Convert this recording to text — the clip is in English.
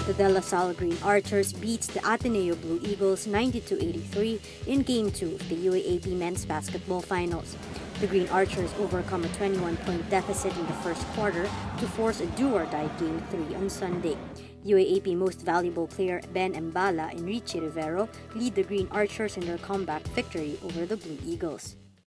The DLSU Green Archers beats the Ateneo Blue Eagles 92-83 in Game 2 of the UAAP Men's Basketball Finals. The Green Archers overcome a 21-point deficit in the first quarter to force a do-or-die Game 3 on Sunday. UAAP Most Valuable Player Ben Mbala and Richie Rivero lead the Green Archers in their comeback victory over the Blue Eagles.